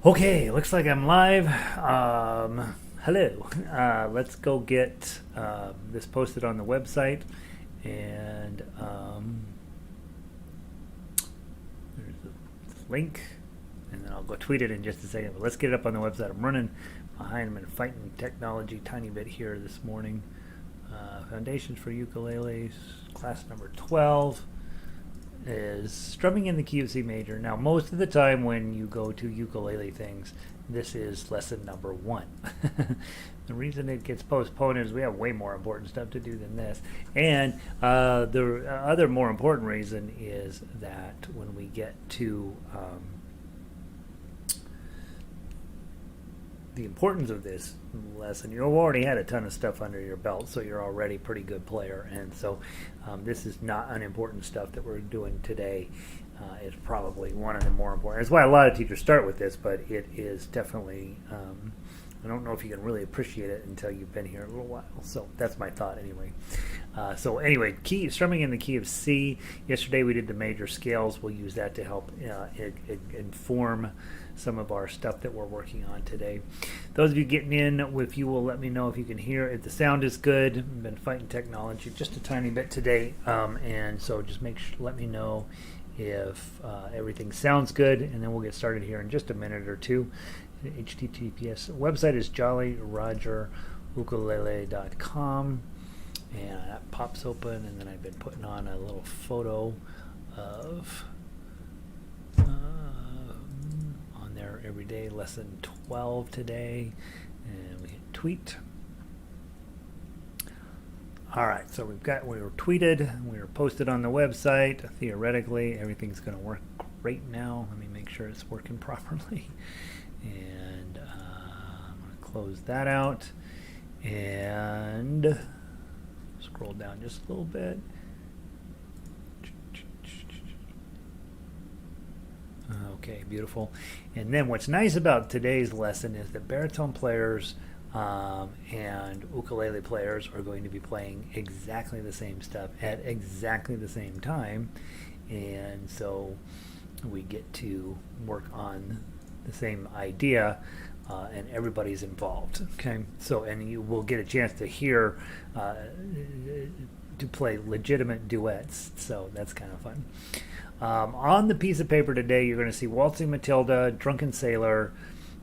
Okay, looks like I'm live. Hello. Let's go get this posted on the website. And there's a link. And then I'll go tweet it in just a second. But let's get it up on the website. I'm running behind. I'm fighting technology tiny bit here this morning. Foundations for Ukuleles, class number 12. Is strumming in the key of C major. Now, most of the time when you go to ukulele things, this is lesson number 1. The reason it gets postponed is we have way more important stuff to do than this. And the other more important reason is that when we get to the importance of this lesson, you've already had a ton of stuff under your belt, so you're already a pretty good player, and so this is not unimportant stuff that we're doing today. Is probably one of the more important. That's why a lot of teachers start with this, but it is definitely I don't know if you can really appreciate it until you've been here a little while. So that's my thought anyway. So anyway, strumming in the key of C. Yesterday we did the major scales. We'll use that to help inform some of our stuff that we're working on today. Those of you getting in, if you will let me know if you can hear, if the sound is good. I've been fighting technology just a tiny bit today, and so just let me know if everything sounds good, and then we'll get started here in just a minute or two. HTTPS website is jollyrogerukulele.com, and that pops open, and then I've been putting on a little photo of on there every day, lesson 12 today, and we hit tweet. All right, so we were tweeted, we were posted on the website. Theoretically, everything's going to work great now. Let me make sure it's working properly. And I'm going to close that out and scroll down just a little bit. Okay, beautiful. And then what's nice about today's lesson is that baritone players and ukulele players are going to be playing exactly the same stuff at exactly the same time, and so we get to work on the same idea, and everybody's involved. Okay, so and you will get a chance to hear to play legitimate duets, so that's kind of fun. On the piece of paper today, you're going to see Waltzing Matilda, Drunken Sailor,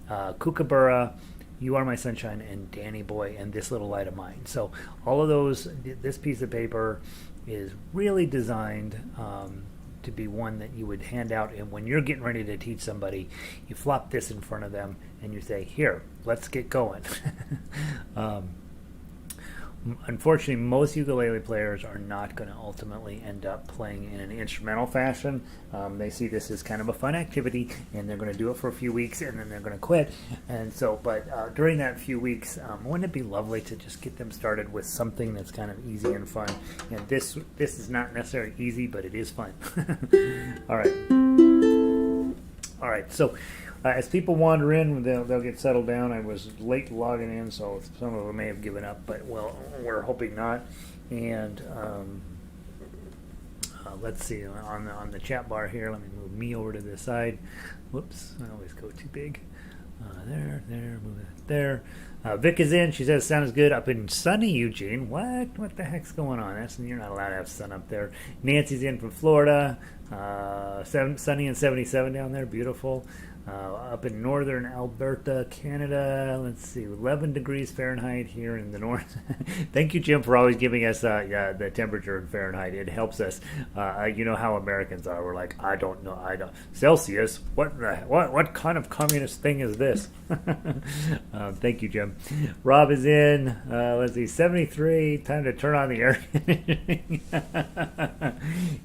Kookaburra, You Are My Sunshine, and Danny Boy, and This Little Light of Mine. So all of those, this piece of paper is really designed to be one that you would hand out, and when you're getting ready to teach somebody, you flop this in front of them and you say, here, let's get going. Unfortunately, most ukulele players are not going to ultimately end up playing in an instrumental fashion. They see this as kind of a fun activity, and they're going to do it for a few weeks, and then they're going to quit. And so, but during that few weeks, wouldn't it be lovely to just get them started with something that's kind of easy and fun? And this is not necessarily easy, but it is fun. All right. So. As people wander in, they'll get settled down. I was late logging in, so some of them may have given up, but well, we're hoping not. And let's see, on the chat bar here, let me move me over to this side. Whoops, I always go too big. There, move it there. Vic is in. She says sound is good up in sunny Eugene. What the heck's going on? You're not allowed to have sun up there. Nancy's in from Florida. Sunny and 77 down there. Beautiful. Up in northern Alberta, Canada, let's see, 11 degrees Fahrenheit here in the north. Thank you, Jim, for always giving us the temperature in Fahrenheit. It helps us. You know how Americans are. We're like, I don't know. Celsius? What kind of communist thing is this? Thank you, Jim. Rob is in. Let's see, 73. Time to turn on the air conditioning.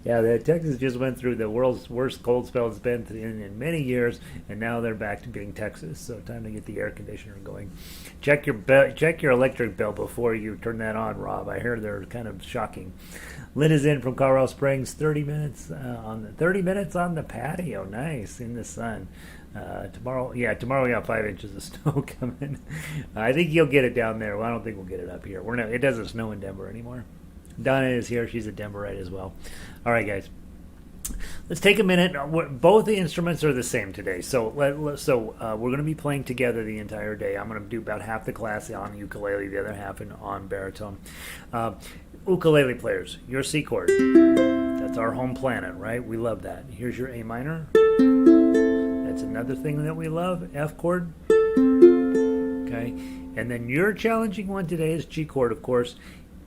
Yeah, Texas just went through the world's worst cold spell it's been in many years, and now they're back to being Texas. So time to get the air conditioner going. Check your electric bill before you turn that on, Rob. I hear they're kind of shocking. Lynn is in from Colorado Springs. 30 minutes on the patio. Nice in the sun. Tomorrow we got 5 inches of snow coming. I think you'll get it down there. Well, I don't think we'll get it up here. It doesn't snow in Denver anymore. Donna is here. She's a Denverite as well. All right, guys. let's take a minute. Both the instruments are the same today, so we're going to be playing together the entire day. I'm going to do about half the class on ukulele, the other half on baritone. Ukulele players, your C chord. That's our home planet, right? We love that. Here's your A minor. That's another thing that we love. F chord. Okay, and then your challenging one today is G chord, of course.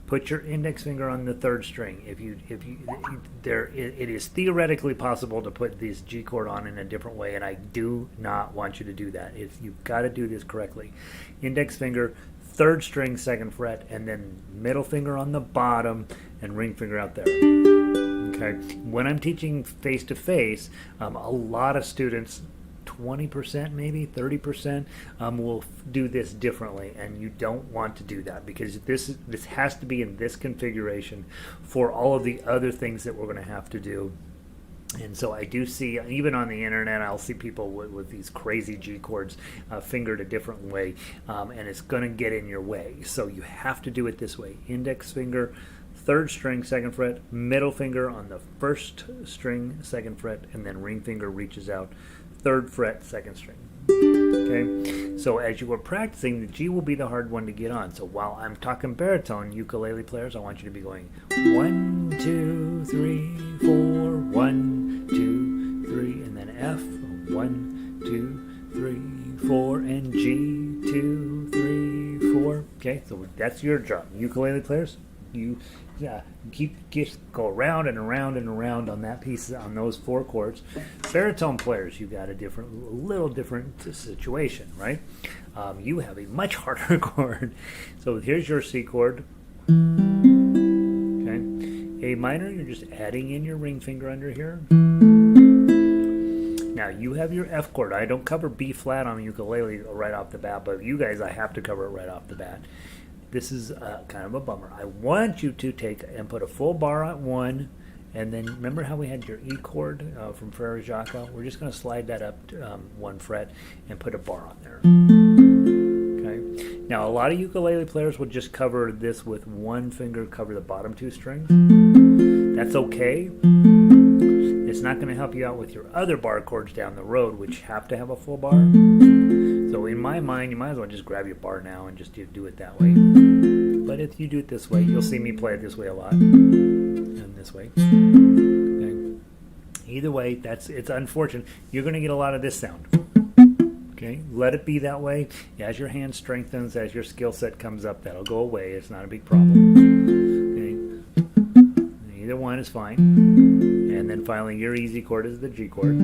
Put your index finger on the third string. It is theoretically possible to put this G chord on in a different way, and I do not want you to do that. You've got to do this correctly. Index finger, third string, second fret, and then middle finger on the bottom, and ring finger out there. Okay. When I'm teaching face to face, a lot of students, 20%, maybe 30%, will do this differently, and you don't want to do that because this has to be in this configuration for all of the other things that we're going to have to do. And so I do see, even on the internet, I'll see people with these crazy G chords fingered a different way, and it's going to get in your way. So you have to do it this way. Index finger, third string, second fret, middle finger on the first string, second fret, and then ring finger reaches out, third fret, second string. Okay, so as you are practicing, the G will be the hard one to get on. So while I'm talking baritone, ukulele players, I want you to be going 1, 2, 3, 4, 1, 2, 3, and then F, 1, 2, 3, 4, and G, 2, 3, 4. Okay, so that's your job. Ukulele players, you just go around and around and around on that piece, on those 4 chords. Baritone players, you got a little different situation, right? You have a much harder chord. So here's your C chord. Okay, A minor, you're just adding in your ring finger under here. Now you have your F chord. I don't cover B flat on the ukulele right off the bat, but you guys, I have to cover it right off the bat. This is kind of a bummer. I want you to take and put a full bar on 1, and then remember how we had your E chord from Frere Jacques? We're just going to slide that up to, 1 fret and put a bar on there. Okay. Now a lot of ukulele players will just cover this with 1 finger, cover the bottom 2 strings. That's okay. It's not going to help you out with your other bar chords down the road, which have to have a full bar. So in my mind, you might as well just grab your bar now and just do it that way. But if you do it this way, you'll see me play it this way a lot. And this way. Okay. Either way, it's unfortunate. You're going to get a lot of this sound. Okay, let it be that way. As your hand strengthens, as your skill set comes up, that'll go away. It's not a big problem. Okay. Either one is fine. And then finally, your easy chord is the G chord.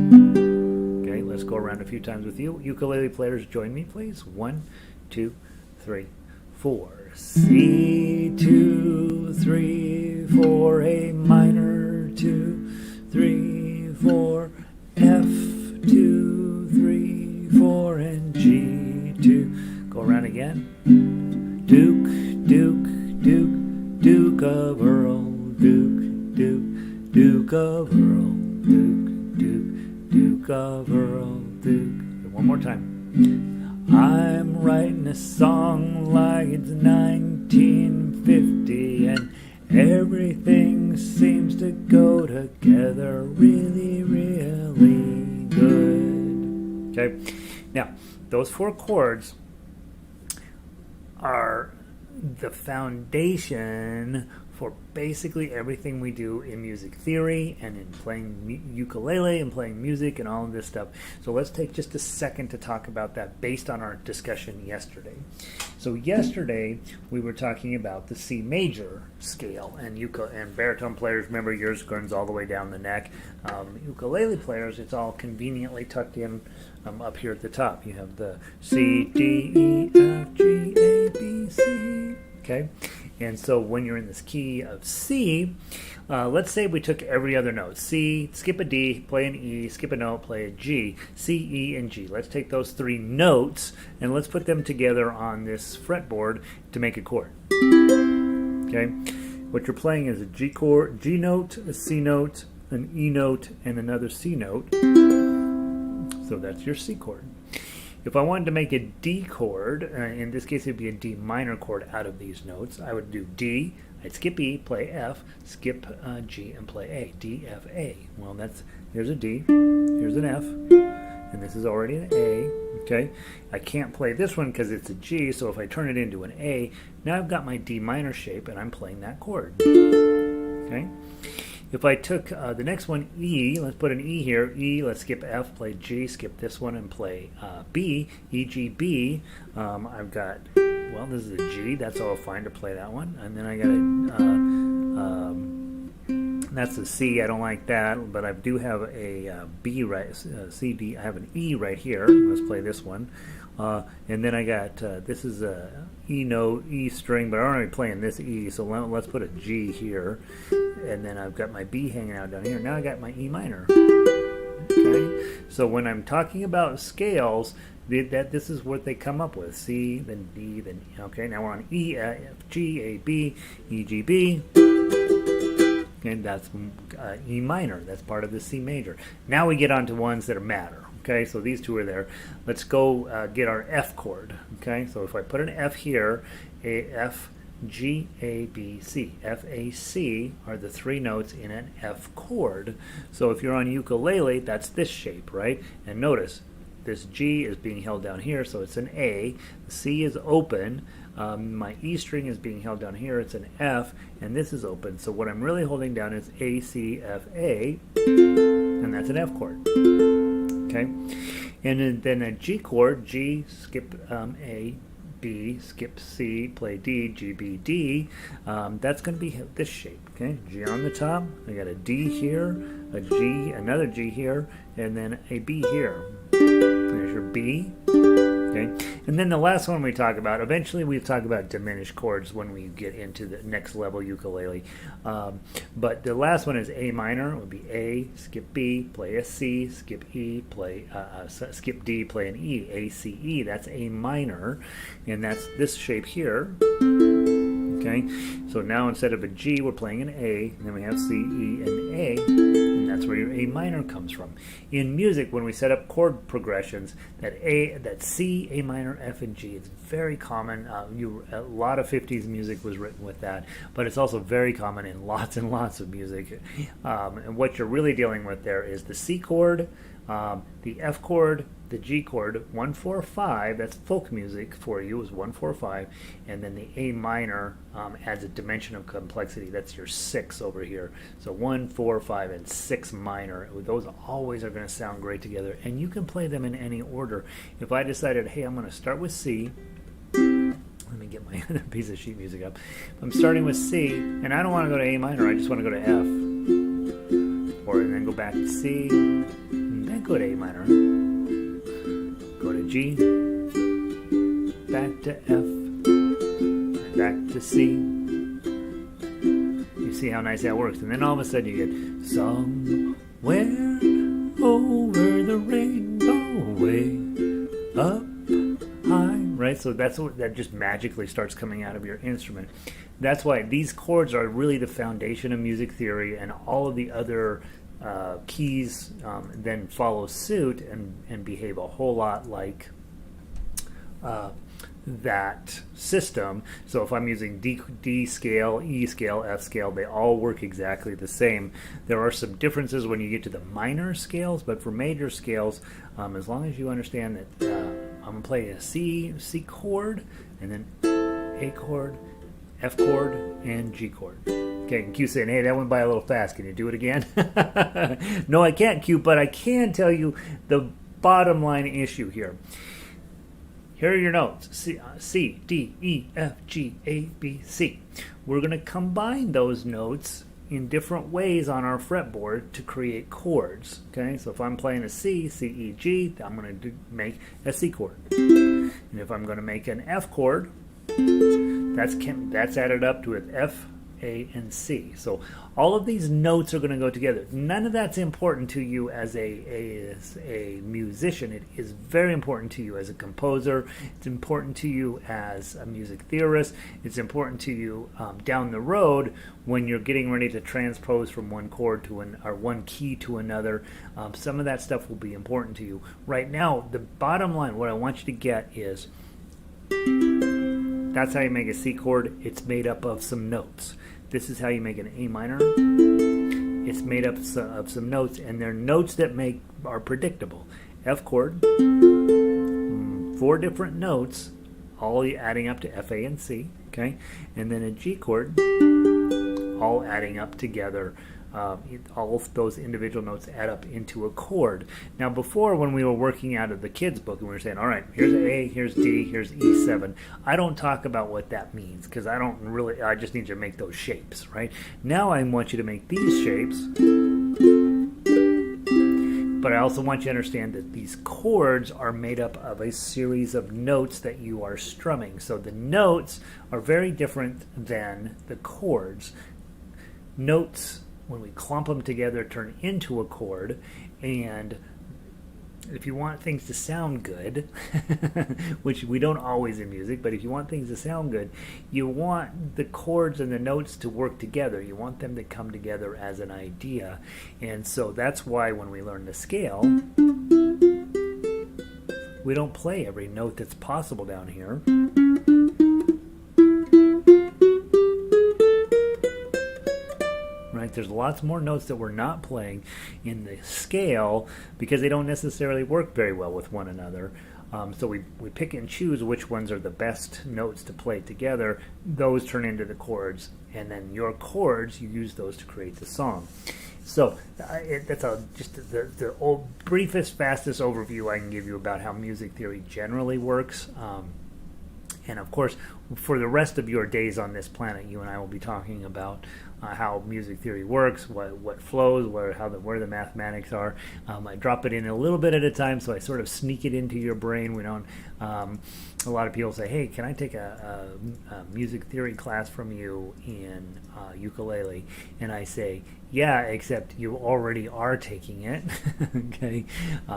Okay, let's go around a few times with you. Ukulele players, join me, please. 1, 2, 3, 4. C, 2, 3, 4. A minor, 2, 3, 4. F, 2, 3, 4. And G, 2. Go around again. Duke, Duke, Duke, Duke of Earl. Duke, Duke, Duke of Earl. Duke, Duke, Duke of Earl. Duke. One more time. I'm writing a song like it's 1950 and everything seems to go together really, really good. Okay. Now, those 4 chords are the foundation for basically everything we do in music theory and in playing ukulele and playing music and all of this stuff. So let's take just a second to talk about that based on our discussion yesterday. So yesterday we were talking about the C major scale, and baritone players, remember, yours runs all the way down the neck. Ukulele players, it's all conveniently tucked in up here at the top. You have the C, D, E, F, G, A, B, C. Okay, and so when you're in this key of C, let's say we took every other note. C, skip a D, play an E, skip a note, play a G. C, E, and G. Let's take those 3 notes and let's put them together on this fretboard to make a chord. Okay, what you're playing is a G chord, G note, a C note, an E note, and another C note. So that's your C chord. If I wanted to make a D chord, in this case it'd be a D minor chord out of these notes, I would do D, I'd skip E, play F, skip G, and play A. D, F, A. Well, here's a D, here's an F, and this is already an A. Okay, I can't play this one because it's a G, so if I turn it into an A, now I've got my D minor shape and I'm playing that chord. Okay, if I took the next one, E, let's put an E here, E, let's skip F, play G, skip this one and play B, E, G, B. I've got, well, this is a G, that's all fine to play that one, and then I got that's a C, I don't like that, but I do have a B, right, C, D, I have an E right here, let's play this one, and then I got, this is a E note, E string, but I'm already playing this E, so let's put a G here, and then I've got my B hanging out down here, now I got my E minor. Okay, so when I'm talking about scales, this is what they come up with, C, then D, then E. Okay, now we're on E, F, G, A, B, E, G, B. And that's E minor. That's part of the C major. Now we get on to ones that matter. Okay, so these two are there. Let's go get our F chord. Okay, so if I put an F here, A, F, G, A, B, C. F, A, C are the three notes in an F chord. So if you're on ukulele, that's this shape, right? And notice, this G is being held down here, so it's an A. The C is open. My E string is being held down here, it's an F, and this is open. So what I'm really holding down is A, C, F, A, and that's an F chord. Okay? And then a G chord, G, skip A, B, skip C, play D, G, B, D. That's going to be this shape. Okay? G on the top, I got a D here, a G, another G here, and then a B here. There's your B. Okay, and then the last one we talk about, eventually we talk about diminished chords when we get into the next level ukulele. But the last one is A minor. It would be A, skip B, play a C, skip E, play skip D, play an E. A, C, E. That's A minor, and that's this shape here. Okay, so now instead of a G, we're playing an A, and then we have C, E, and A, and that's where your A minor comes from. In music, when we set up chord progressions, that C, A minor, F, and G, it's very common. A lot of 50s music was written with that, but it's also very common in lots and lots of music. And what you're really dealing with there is the C chord, the F chord, the G chord, 1, 4, 5, that's folk music for you, is 1, 4, 5, and then the A minor adds a dimension of complexity, that's your 6 over here. So 1, 4, 5, and 6 minor, those always are going to sound great together, and you can play them in any order. If I decided, hey, I'm going to start with C, let me get my other piece of sheet music up. I'm starting with C, and I don't want to go to A minor, I just want to go to F, or then go back to C, and then go to A minor. Go to G, back to F, and back to C. You see how nice that works. And then all of a sudden you get somewhere over the rainbow, way up high. Right? So that's what that just magically starts coming out of your instrument. That's why these chords are really the foundation of music theory, and all of the other keys then follow suit and behave a whole lot like that system. So if I'm using D scale, E scale, F scale, they all work exactly the same. There are some differences when you get to the minor scales, but for major scales, as long as you understand that I'm going to play a C chord, and then A chord, F chord, and G chord. Okay, and Q saying, hey, that went by a little fast. Can you do it again? No, I can't, Q, but I can tell you the bottom line issue here. Here are your notes. C, D, E, F, G, A, B, C. We're going to combine those notes in different ways on our fretboard to create chords. Okay, so if I'm playing a C, C, E, G, I'm going to make a C chord. And if I'm going to make an F chord, that's added up to an F, A, and C. So all of these notes are going to go together. None of that's important to you as a musician. It is very important to you as a composer. It's important to you as a music theorist. It's important to you down the road when you're getting ready to transpose from one chord to one key to another. Some of that stuff will be important to you. Right now, the bottom line, what I want you to get is, that's how you make a C chord. It's made up of some notes. This is how you make an A minor. It's made up of some notes, and they're notes that are predictable. F chord, 4 different notes, all adding up to F, A, and C. Okay, and then a G chord, all adding up together. All of those individual notes add up into a chord. Now, before, when we were working out of the kids' book and we were saying, all right, here's A, here's D, here's E7, I don't talk about what that means because I just need you to make those shapes, right? Now I want you to make these shapes, but I also want you to understand that these chords are made up of a series of notes that you are strumming. So the notes are very different than the chords. Notes, when we clump them together, turn into a chord, and if you want things to sound good, which we don't always in music, but if you want things to sound good, you want the chords and the notes to work together. You want them to come together as an idea, and so that's why when we learn to scale, we don't play every note that's possible down here. There's lots more notes that we're not playing in the scale because they don't necessarily work very well with one another. So we pick and choose which ones are the best notes to play together. Those turn into the chords, and then your chords, you use those to create the song. So that's just the briefest, fastest overview I can give you about how music theory generally works. And of course, for the rest of your days on this planet, you and I will be talking about how music theory works, what flows, where the mathematics are. I drop it in a little bit at a time, so I sort of sneak it into your brain. We don't. A lot of people say, "Hey, can I take a music theory class from you in ukulele?" And I say, "Yeah, except you already are taking it." Okay,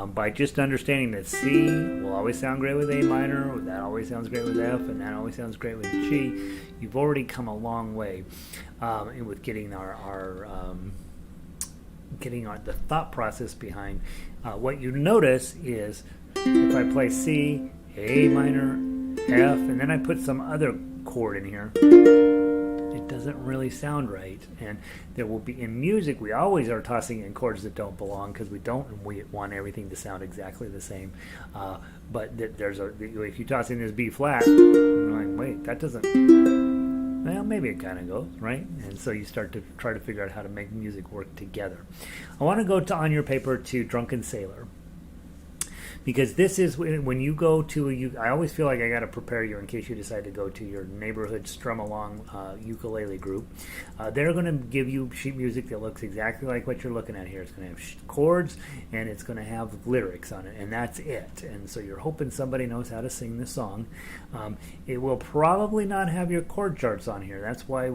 by just understanding that C will always sound great with A minor, that always sounds great with F, and that always sounds great with G. You've already come a long way with getting the thought process behind. What you notice is if I play C, A minor, F, and then I put some other chord in here, it doesn't really sound right. And there will be, in music, we always are tossing in chords that don't belong because we want everything to sound exactly the same. But if you toss in this B flat, you're like, wait, that doesn't. Well, maybe it kind of goes, right? And so you start to try to figure out how to make music work together. I want to go on your paper to Drunken Sailor. Because this is when you go to I always feel like I got to prepare you in case you decide to go to your neighborhood strum along ukulele group. They're going to give you sheet music that looks exactly like what you're looking at here. It's going to have chords and it's going to have lyrics on it, and that's it. And so you're hoping somebody knows how to sing the song. It will probably not have your chord charts on here. That's why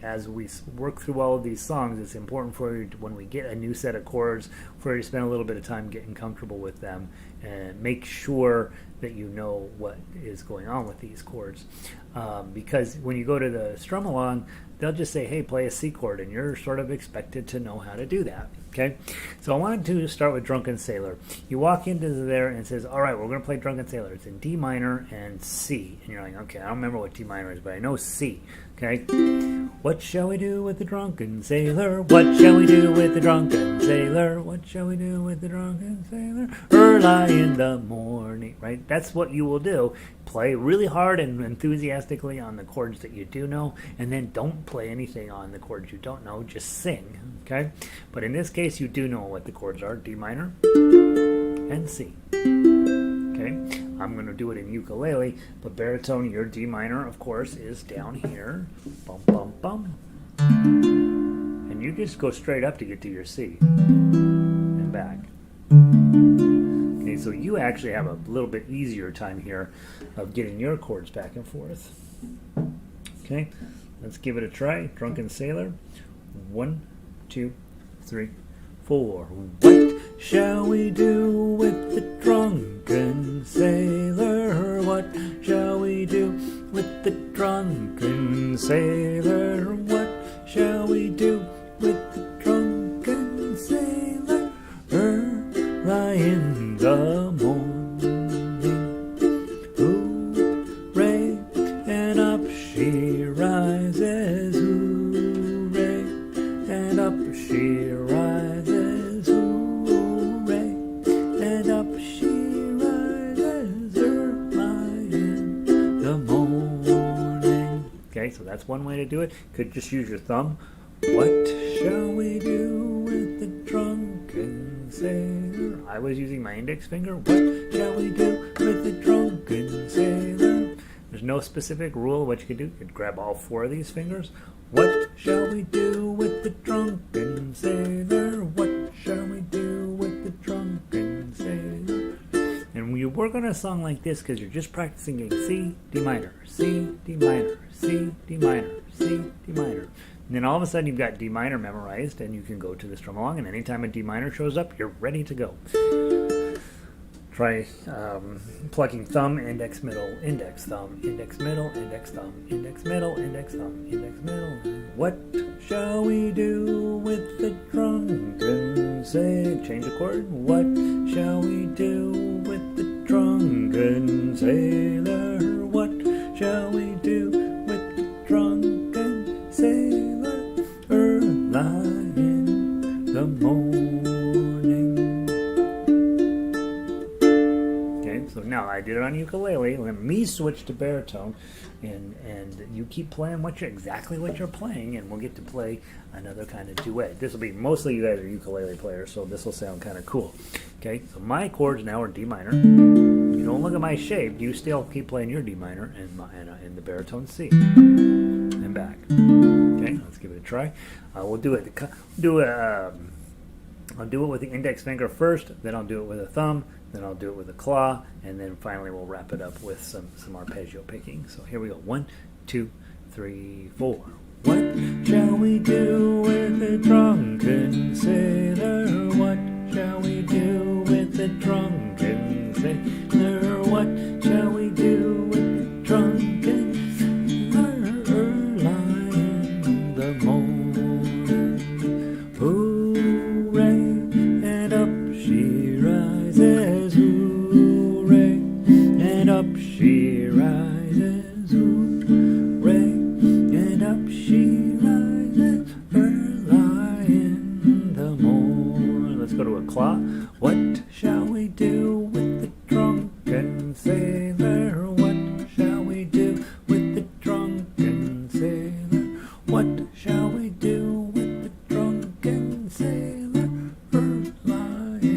as we work through all of these songs, it's important for you when we get a new set of chords for you to spend a little bit of time getting comfortable with them and make sure that you know what is going on with these chords, because when you go to the strum along, they'll just say, hey, play a C chord, and you're sort of expected to know how to do that. Okay, so I wanted to start with Drunken Sailor. You walk into there and it says, all right, we're going to play Drunken Sailor. It's in D minor and C, and you're like, okay, I don't remember what D minor is, but I know C. Okay, what shall we do with the drunken sailor? What shall we do with the drunken sailor? What shall we do with the drunken sailor? Early in the morning, right? That's what you will do. Play really hard and enthusiastically on the chords that you do know, and then don't play anything on the chords you don't know. Just sing, okay? But in this case, you do know what the chords are: D minor and C. Okay, I'm going to do it in ukulele, but baritone, your D minor, of course, is down here. Bum, bum, bum. And you just go straight up to get to your C and back. Okay, so you actually have a little bit easier time here of getting your chords back and forth. Okay, let's give it a try. Drunken Sailor. 1, 2, 3, 4. What shall we do with the drunken sailor? What shall we do with the drunken sailor? What shall we do with the drunken sailor? Early in the morning, hooray, and up she rises, hooray, and up she rises, hooray, and up she rises early in the morning. Okay, so that's one way to do it. Could just use your thumb. What shall we do with the drunken sailor? I was using my index finger. What shall we do with the drunken sailor? There's no specific rule of what you could do. You could grab all 4 of these fingers. What shall we do with the drunken sailor? What shall we do with the drunken sailor? And we work on a song like this because you're just practicing a C, D minor, C, D minor, C, D minor, C, D minor. And then all of a sudden you've got D minor memorized and you can go to the strum along, and anytime a D minor shows up, you're ready to go. Try plucking thumb, index, middle, index, thumb, index, middle, index, thumb, index, middle, index, thumb, index, middle. What shall we do with the drunken sailor? Change the chord. What shall we do with the drunken sailor? What shall we do with the drunken sailor? Early in the morning. So now I did it on ukulele. Let me switch to baritone, and you keep playing exactly what you're playing, and we'll get to play another kind of duet. This will be mostly, you guys are ukulele players, so this will sound kind of cool. Okay, so my chords now are D minor. You don't look at my shape. You still keep playing your D minor and the baritone C and back. Okay, let's give it a try. We'll do it. I'll do it with the index finger first, then I'll do it with a thumb, then I'll do it with a claw, and then finally we'll wrap it up with some arpeggio picking. So here we go. 1, 2, 3, 4. What shall we do with the drunken sailor? What shall we do with the drunken sailor? What shall we do with the drunken sailor? Early in the morning, hooray, and up she rises, hooray, and up she rises, hooray, and up she rises early in the morning. Let's go to a claw. What shall we do with the drunken sailor? What shall we do with the drunken sailor? What shall we do with the drunken sailor? Early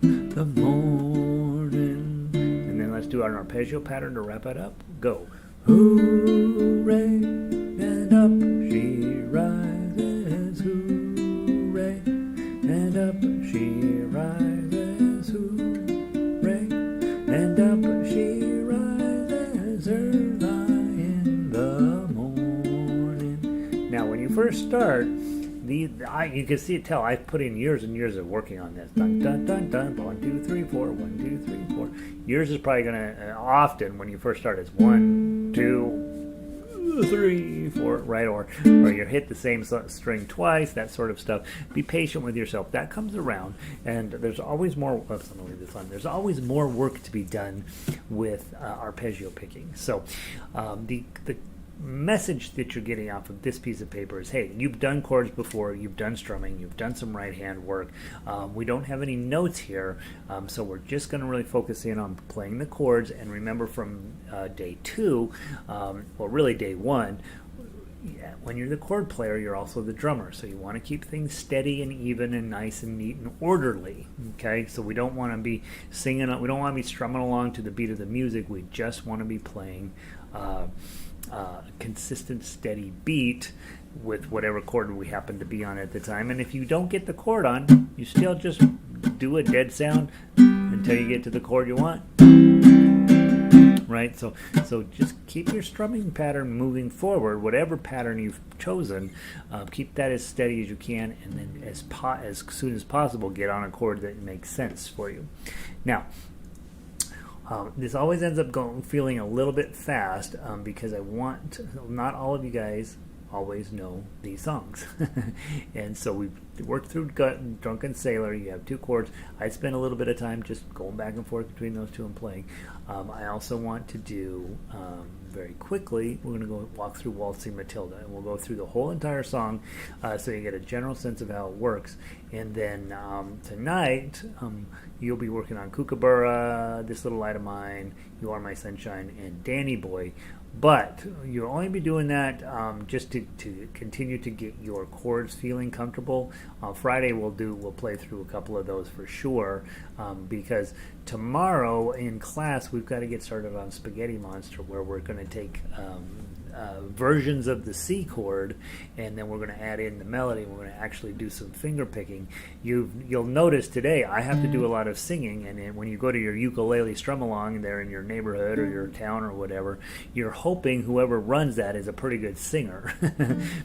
in the morning. And then let's do our arpeggio pattern to wrap it up. Go. Hooray, and up she rises, hooray, and up she rises, hooray, and up she rises early in the morning. Now when you first start, you can tell I've put in years and years of working on this. Dun dun dun dun. 1, 2, 3, 4. 1, 2, 3, 4. Yours is probably gonna often when you first start it's 1, 2, 3, 4, right? Or you hit the same string twice. That sort of stuff. Be patient with yourself. That comes around, and there's always more. There's always more work to be done with arpeggio picking. So the message that you're getting off of this piece of paper is, hey, you've done chords before, you've done strumming, you've done some right hand work. We don't have any notes here, so we're just going to really focus in on playing the chords. And remember from day 2, well really day 1, when you're the chord player, you're also the drummer, so you want to keep things steady and even and nice and neat and orderly. Okay, so we don't want to be singing, we don't want to be strumming along to the beat of the music. We just want to be playing consistent, steady beat with whatever chord we happen to be on at the time. And if you don't get the chord on, you still just do a dead sound until you get to the chord you want. right? So just keep your strumming pattern moving forward, whatever pattern you've chosen. Keep that as steady as you can, and then as soon as possible, get on a chord that makes sense for you. Now, this always ends up feeling a little bit fast because not all of you guys always know these songs. And so we worked through Drunken Sailor. You have 2 chords. I spent a little bit of time just going back and forth between those 2 and playing. I also want to do, very quickly, we're going to go walk through Waltzing Matilda, and we'll go through the whole entire song so you get a general sense of how it works. And then tonight, you'll be working on Kookaburra, This Little Light of Mine, You Are My Sunshine, and Danny Boy. But you'll only be doing that just to continue to get your chords feeling comfortable. Friday we'll play through a couple of those for sure, because tomorrow in class we've got to get started on Spaghetti Monster, where we're going to take versions of the C chord, and then we're going to add in the melody, and we're going to actually do some finger picking. You'll notice today I have to do a lot of singing, and then when you go to your ukulele strum along there in your neighborhood or your town or whatever, you're hoping whoever runs that is a pretty good singer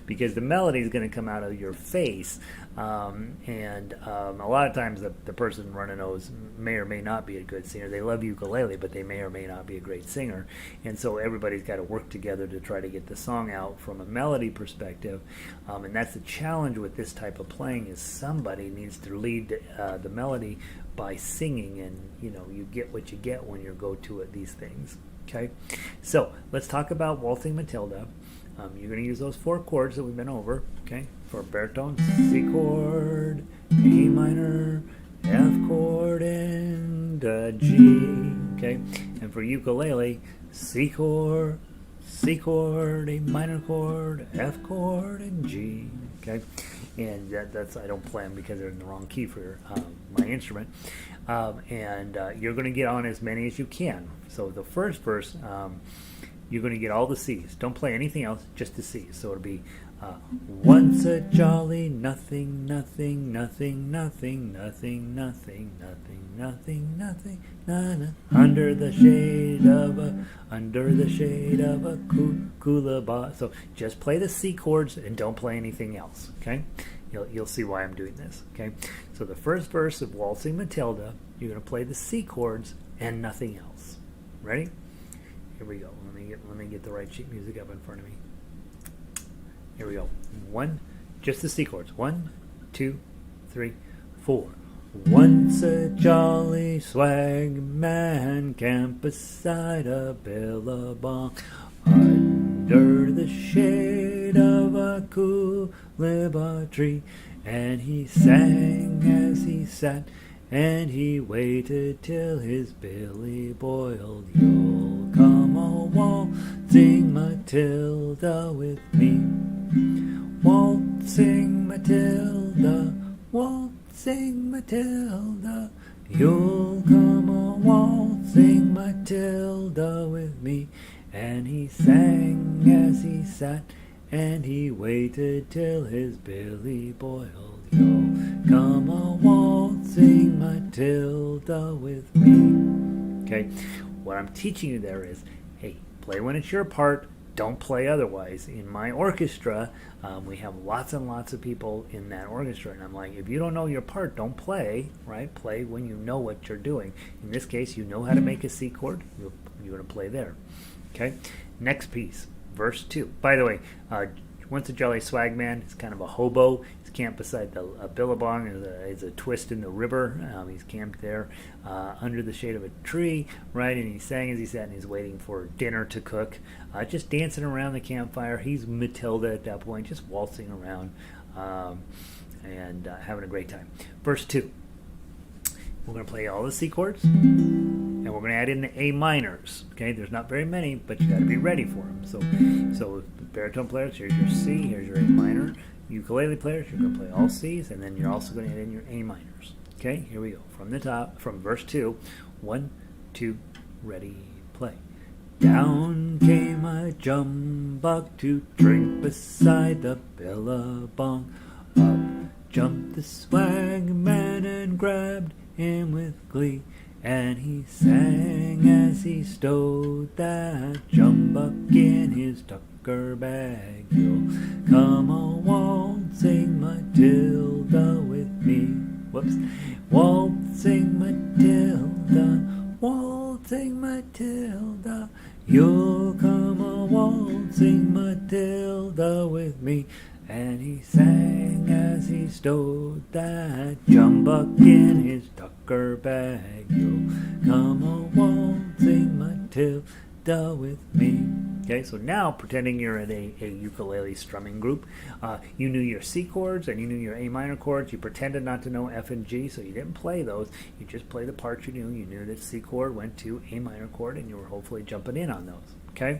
because the melody is going to come out of your face. And a lot of times the person running those may or may not be a good singer. They love ukulele, but they may or may not be a great singer. And so everybody's got to work together to try to get the song out from a melody perspective. And that's the challenge with this type of playing, is somebody needs to lead the melody by singing, and you get what you get when you go to these things. Okay, so let's talk about Waltzing Matilda. You're going to use those 4 chords that we've been over, okay? For baritone, C chord, A minor, F chord, and G, okay? And for ukulele, C chord, A minor chord, F chord, and G, okay? And that's I don't play them because they're in the wrong key for my instrument. And you're going to get on as many as you can. So the first verse, you're going to get all the C's. Don't play anything else, just the C's. So it'll be once a jolly nothing, nothing, nothing, nothing, nothing, nothing, nothing, nothing, nothing, na-na, under the shade of a coolabah. So just play the C chords and don't play anything else. Okay, you'll see why I'm doing this. Okay, so the first verse of Waltzing Matilda, you're going to play the C chords and nothing else. Ready? Here we go. Let me get the right sheet music up in front of me. Here we go. Just the C chords. 1, 2, 3, 4. Once a jolly swag man camped beside a billabong under the shade of a coolabah tree, and he sang as he sat, and he waited till his billy boiled. You'll come a waltzing Matilda with me. Waltzing Matilda, waltzing Matilda. You'll come a waltzing Matilda with me. And he sang as he sat, and he waited till his billy boiled. You'll come a waltzing Matilda with me. Okay, what I'm teaching you there is, hey, play when it's your part, don't play otherwise. In my orchestra, we have lots and lots of people in that orchestra, and I'm like, if you don't know your part, don't play, right? Play when you know what you're doing. In this case, you know how to make a C chord, you're going to play there. Okay, next piece, verse 2. By the way, once a jolly swag man, he's kind of a hobo. He's camped beside a billabong. Is a twist in the river. He's camped there under the shade of a tree, right? And he sang as he sat, and he's waiting for dinner to cook. Just dancing around the campfire. He's Matilda at that point, just waltzing around and having a great time. Verse 2. We're going to play all the C chords, and we're going to add in the A minors. Okay, there's not very many, but you got to be ready for them. So baritone players, here's your C, here's your A minor. Ukulele players, you're going to play all C's, and then you're also going to add in your A minors. Okay, here we go. From the top, from verse 2. 1, 2, ready, play. Down came a jumbuck to drink beside the billabong. Up jumped the swag man and grabbed him with glee, And he sang as he stowed that jumbuck in his tucker bag. You'll come a waltzing Matilda with me. Whoops. Waltzing Matilda, waltzing Matilda. You'll come a waltzing Matilda with me. And he sang as he stowed that jumbuck in his tucker bag. You'll come a waltzing Matilda with me. Okay, so now pretending you're in a ukulele strumming group, you knew your C chords and you knew your A minor chords. You pretended not to know F and G, so you didn't play those. You just played the parts you knew. You knew that C chord went to A minor chord, and you were hopefully jumping in on those. Okay,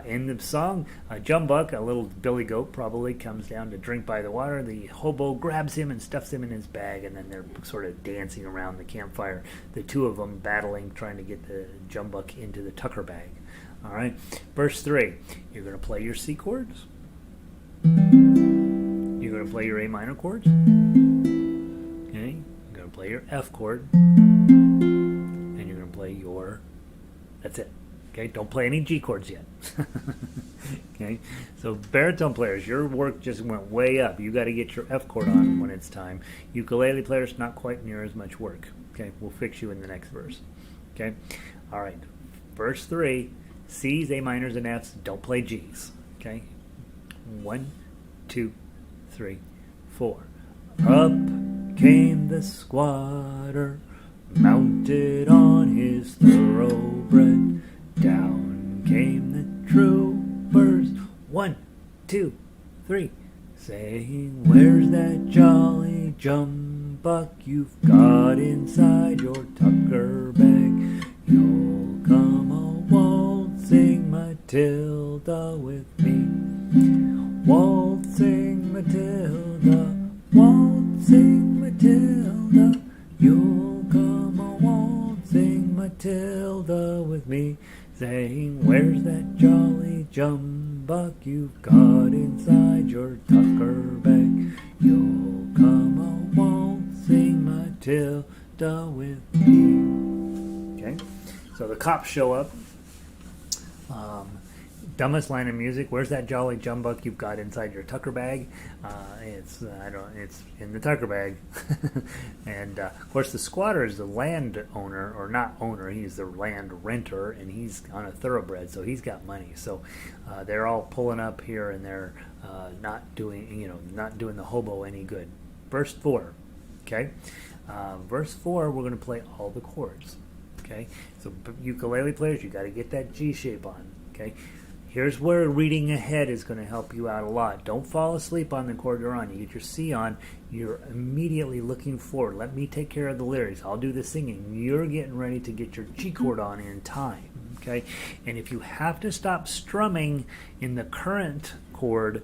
in the song, Jumbuck, a little billy goat, probably comes down to drink by the water. The hobo grabs him and stuffs him in his bag, and then they're sort of dancing around the campfire, the two of them battling, trying to get the Jumbuck into the tucker bag. All right, verse 3, you're going to play your C chords. You're going to play your A minor chords. Okay, you're going to play your F chord, and you're going to play your, that's it. Okay, don't play any G chords yet. Okay, so baritone players, your work just went way up. You got to get your F chord on when it's time. Ukulele players, not quite near as much work. Okay, we'll fix you in the next verse. Okay, all right, verse 3, C's, A minors, and F's. Don't play G's. Okay, 1, 2, 3, 4. Up came the squatter, mounted on his thoroughbred. Down came the troopers, 1, 2, 3, saying, where's that jolly jumbuck you've got inside your tucker bag? You'll come a waltzing Matilda with me. Waltzing Matilda, waltzing Matilda. You'll come a waltzing Matilda with me. Saying, where's that jolly jumbuck you've got inside your tucker bag? You'll come a waltzing Matilda with me. Okay, so the cops show up. Dumbest line of music. Where's that jolly jumbuck you've got inside your tucker bag? It's in the tucker bag. And of course, the squatter is the land owner, or not owner. He's the land renter, and he's on a thoroughbred, so he's got money. So they're all pulling up here, and they're not doing the hobo any good. Verse 4. Okay, verse 4. We're going to play all the chords. Okay, so ukulele players, you got to get that G shape on. Okay. Here's where reading ahead is going to help you out a lot. Don't fall asleep on the chord you're on. You get your C on, you're immediately looking forward. Let me take care of the lyrics. I'll do the singing. You're getting ready to get your G chord on in time. Okay? And if you have to stop strumming in the current chord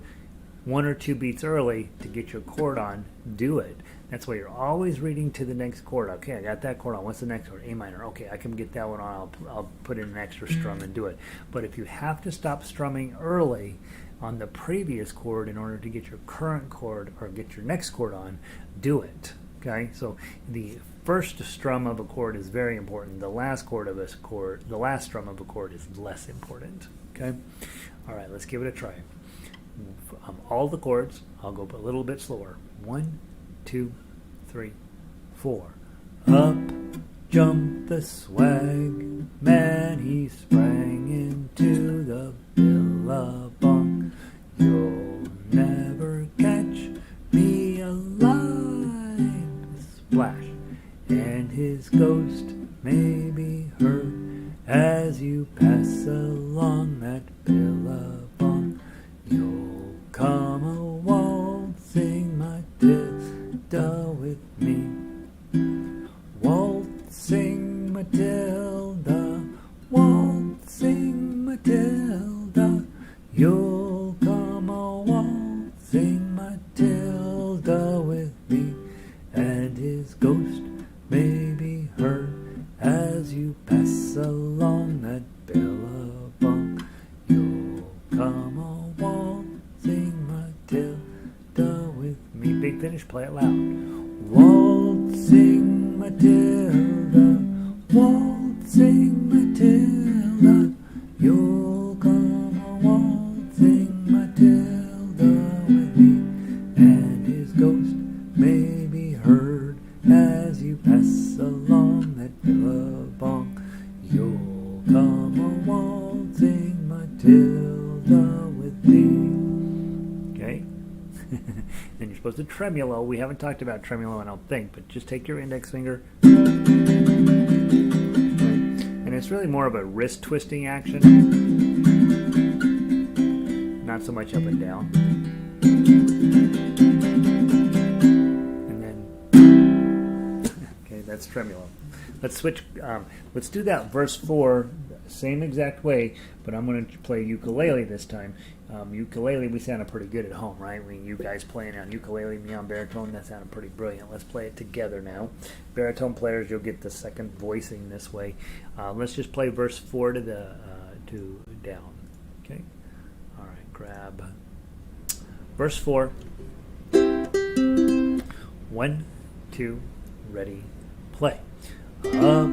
1 or 2 beats early to get your chord on, do it. That's why you're always reading to the next chord. Okay, I got that chord on. What's the next chord? A minor. Okay, I can get that one on. I'll put in an extra strum and do it. But if you have to stop strumming early on the previous chord in order to get your current chord or get your next chord on, do it. Okay, so the first strum of a chord is very important. The last chord of a chord, the last strum of a chord is less important. Okay, all right, let's give it a try. All the chords. I'll go a little bit slower. 1, 2, 3, 4. Up jumped the swag man, he sprang into the billabong. You'll never catch me alive. Splash, and his ghost may be heard as you pass along that billabong. You'll come a waltzing Matilda with me. Waltzing Matilda, waltzing Matilda. You'll come a waltzing Matilda with me. And his ghost may be heard as you pass along that billabong. You'll come a waltzing Matilda with me. Big finish, play it loud. Waltzing Matilda, you pass along that billabong, you'll come a waltzing Matilda with me. Okay? Then you're supposed to tremolo. We haven't talked about tremolo, I don't think, but just take your index finger. And it's really more of a wrist twisting action, not so much up and down. And then, okay, that's tremolo. Let's switch. Let's do that verse 4, same exact way, but I'm going to play ukulele this time. Ukulele, we sounded pretty good at home, right? You guys playing on ukulele, me on baritone, that sounded pretty brilliant. Let's play it together now. Baritone players, you'll get the second voicing this way. Let's just play verse 4 to the to down. Okay. All right. Grab verse 4. 1, 2, ready, play. Up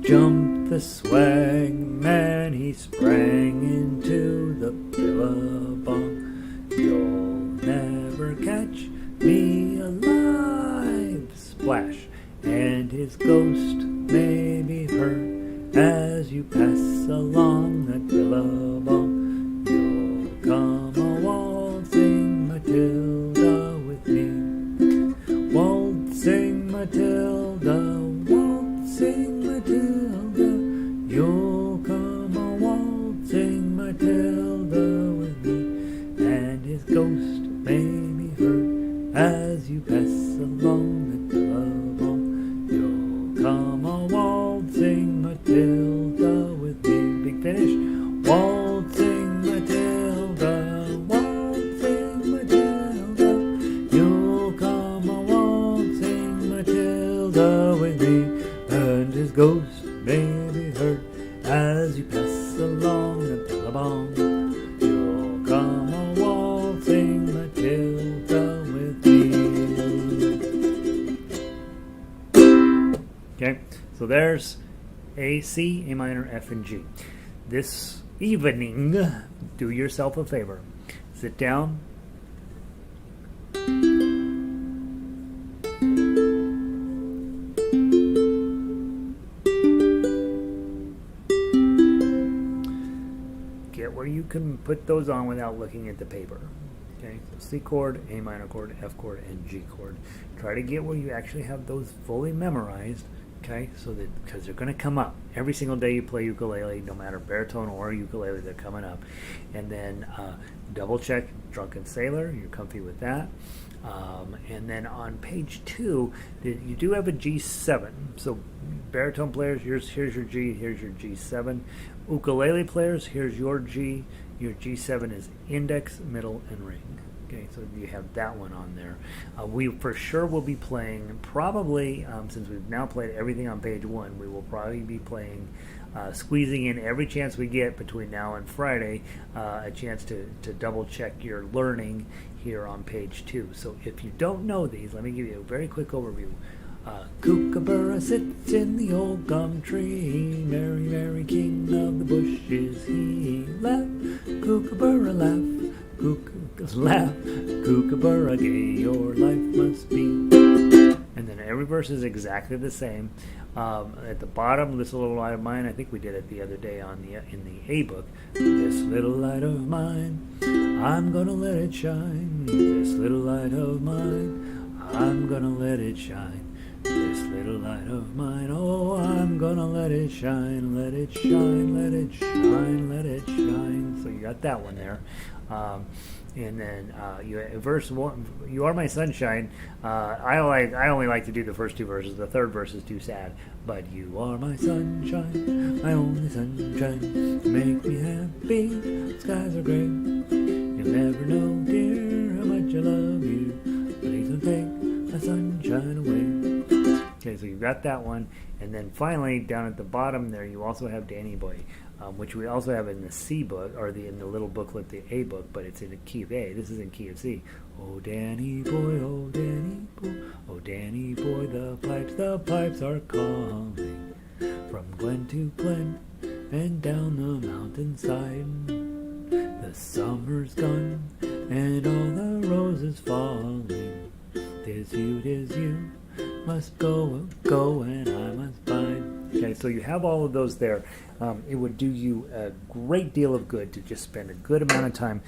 jumped the swagman, he sprang into the billabong. You'll never catch me alive, splash, and his ghost may be heard as you pass along that billabong. You'll come a waltzing Matilda with me. Waltzing Matilda, waltzing Matilda, you'll come a waltzing Matilda with me, and his ghost may be heard as you pass along the billabong. You'll come a waltzing Matilda with me. Big finish. Waltzing Matilda, waltzing Matilda, you'll come a waltzing Matilda with me, and his ghost may be heard as you pass along the billabong. You'll come a waltzing Matilda with me. Okay, so there's A, C, A minor, F, and G. This evening, do yourself a favor. Sit down. Get where you can put those on without looking at the paper. Okay, so C chord, A minor chord, F chord, and G chord. Try to get where you actually have those fully memorized. Okay, so that because they're going to come up every single day you play ukulele, no matter baritone or ukulele, they're coming up. And then double check Drunken Sailor, you're comfy with that. And then on page 2, you do have a G7. So baritone players, here's your G, here's your G7. Ukulele players, here's your G. Your G7 is index, middle, and ring. Okay, so you have that one on there. We for sure will be playing, probably, since we've now played everything on page 1, we will probably be playing, squeezing in every chance we get between now and Friday, a chance to double check your learning here on page 2. So if you don't know these, let me give you a very quick overview. Kookaburra sits in the old gum tree, merry, merry king of the bushes he. Laugh, Kookaburra, laugh, laugh, Kookaburra, gay your life must be. And then every verse is exactly the same. At the bottom, this little light of mine, I think we did it the other day in the A book. This little light of mine, I'm gonna let it shine. This little light of mine, I'm gonna let it shine. This little light of mine, oh, I'm gonna let it shine, let it shine, let it shine, let it shine. So you got that one there. And then verse 1, you are my sunshine. I only like to do the first 2 verses. The third verse is too sad. But you are my sunshine, my only sunshine. Make me happy, skies are gray. You'll never know, dear, how much I love you. Please don't take my sunshine away. Okay, so you've got that one. And then finally, down at the bottom there, you also have Danny Boy, which we also have in the C book, or in the little booklet, the A book, but it's in the key of A. This is in key of C. Oh, Danny Boy, oh, Danny Boy, oh, Danny Boy, the pipes are calling. From glen to glen and down the mountainside. The summer's gone and all the roses falling. 'Tis you, must go, go, and I must find. Okay, so you have all of those there. It would do you a great deal of good to just spend a good amount of time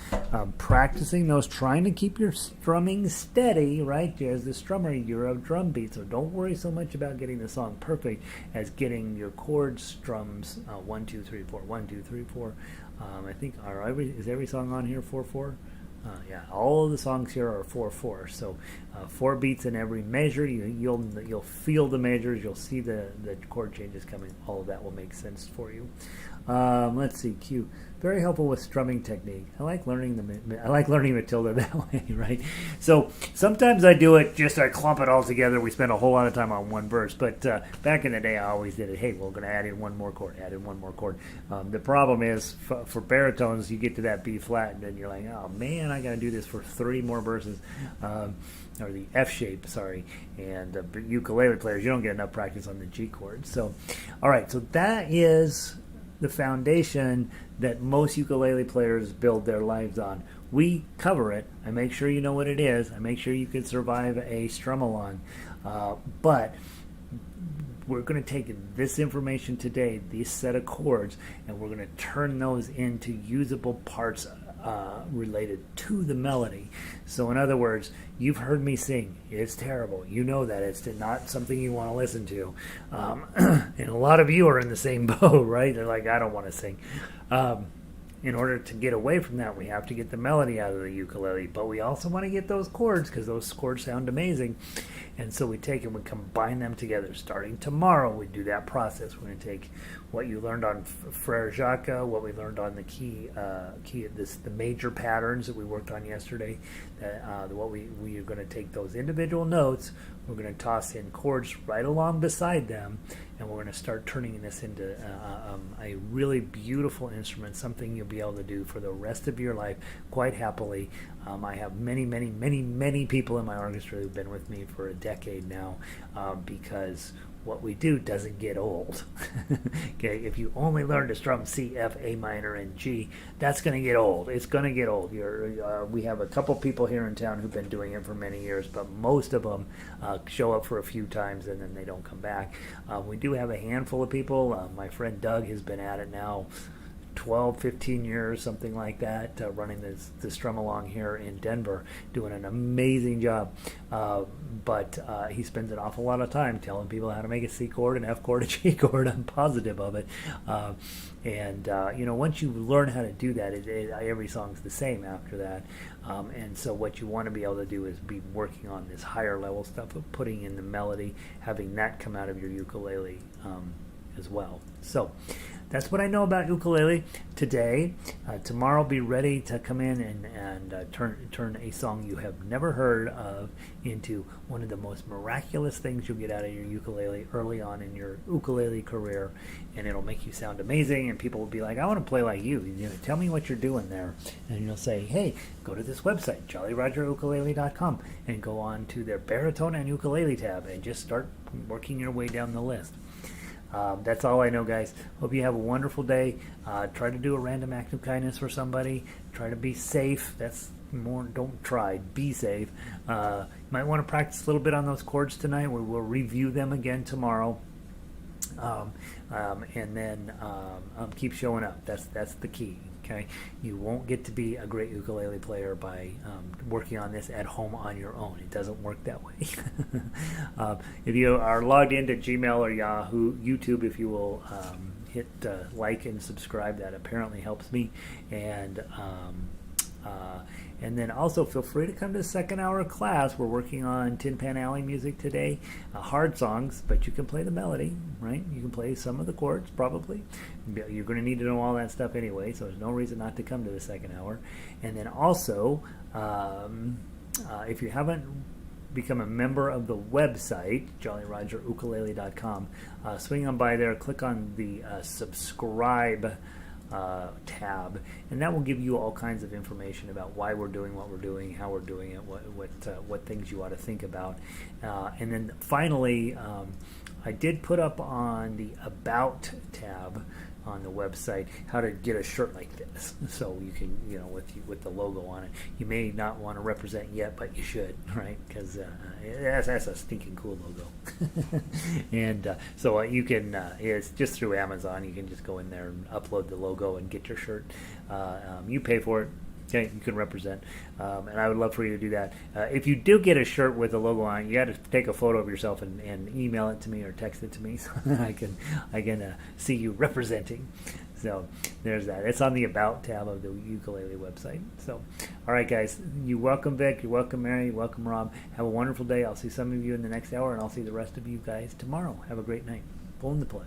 practicing those, trying to keep your strumming steady, right? As the strummer, you're a drum beat, so don't worry so much about getting the song perfect as getting your chord strums 1, 2, 3, 4, 1, 2, 3, 4. I think is every song on here 4/4? Yeah, all of the songs here are 4/4. So 4 beats in every measure. You'll feel the measures. You'll see the chord changes coming. All of that will make sense for you. Let's see. Q. Very helpful with strumming technique. I like learning Matilda that way, right? So sometimes I do it I clump it all together. We spend a whole lot of time on one verse. But back in the day, I always did it. Hey, we're going to add in one more chord. The problem is for baritones, you get to that B flat, and then you're like, oh man, I got to do this for 3 more verses. Or the F shape, sorry. And ukulele players, you don't get enough practice on the G chord. So, all right. So that is the foundation that most ukulele players build their lives on. We cover it. I make sure you know what it is. I make sure you can survive a strum along. But we're going to take this information today, this set of chords, and we're going to turn those into usable parts related to the melody. So in other words, you've heard me sing. It's terrible. You know that. It's not something you want to listen to. And a lot of you are in the same boat, right? They're like, I don't want to sing. In order to get away from that, we have to get the melody out of the ukulele, but we also want to get those chords because those chords sound amazing. And so we take and we combine them together. Starting tomorrow, we do that process. We're going to take what you learned on Frere Jacques, what we learned on the the major patterns that we worked on yesterday. We are going to take those individual notes. We're going to toss in chords right along beside them, and we're going to start turning this into a really beautiful instrument, something you'll be able to do for the rest of your life quite happily. I have many people in my orchestra who've been with me for a decade now because what we do doesn't get old. Okay, if you only learn to strum C, F, A minor, and G, that's going to get old. It's going to get old. We have a couple people here in town who've been doing it for many years, but most of them show up for a few times and then they don't come back. We do have a handful of people. My friend Doug has been at it now 12, 15 years, something like that, running the strum along here in Denver, doing an amazing job. But he spends an awful lot of time telling people how to make a C chord, an F chord, a G chord. I'm positive of it. Once you learn how to do that, every song's the same after that. And so what you want to be able to do is be working on this higher level stuff of putting in the melody, having that come out of your ukulele as well. So that's what I know about ukulele today. Tomorrow, be ready to come in and turn a song you have never heard of into one of the most miraculous things you'll get out of your ukulele early on in your ukulele career, and it'll make you sound amazing. And people will be like, "I want to play like you. Tell me what you're doing there." And you'll say, "Hey, go to this website, jollyrogerukulele.com, and go on to their baritone and ukulele tab, and just start working your way down the list." That's all I know, guys. Hope you have a wonderful day. Try to do a random act of kindness for somebody. Try to be safe. That's more, don't try. Be safe. You might want to practice a little bit on those chords tonight. We will review them again tomorrow. And then keep showing up. That's the key. Okay, you won't get to be a great ukulele player by working on this at home on your own. It doesn't work that way. If you are logged into Gmail or Yahoo, YouTube, if you will hit like and subscribe, that apparently helps me. And then also feel free to come to the second hour class. We're working on Tin Pan Alley music today. Hard songs, but you can play the melody, right? You can play some of the chords, probably. You're going to need to know all that stuff anyway, so there's no reason not to come to the second hour. And then also, if you haven't become a member of the website, jollyrogerukulele.com, swing on by there, click on the subscribe tab, and that will give you all kinds of information about why we're doing what we're doing, how we're doing it, what things you ought to think about. And then finally, I did put up on the About tab on the website how to get a shirt like this, so you can, with the logo on it. You may not want to represent yet, but you should, right? Because that's a stinking cool logo. And so you can, it's just through Amazon. You can just go in there and upload the logo and get your shirt. You pay for it. Okay, you can represent, and I would love for you to do that. If you do get a shirt with a logo on it, you got to take a photo of yourself and email it to me or text it to me so that I can see you representing. So there's that. It's on the About tab of the Ukulele website. So, all right, guys, you're welcome, Vic. You're welcome, Mary. You're welcome, Rob. Have a wonderful day. I'll see some of you in the next hour, and I'll see the rest of you guys tomorrow. Have a great night. Pulling the plug.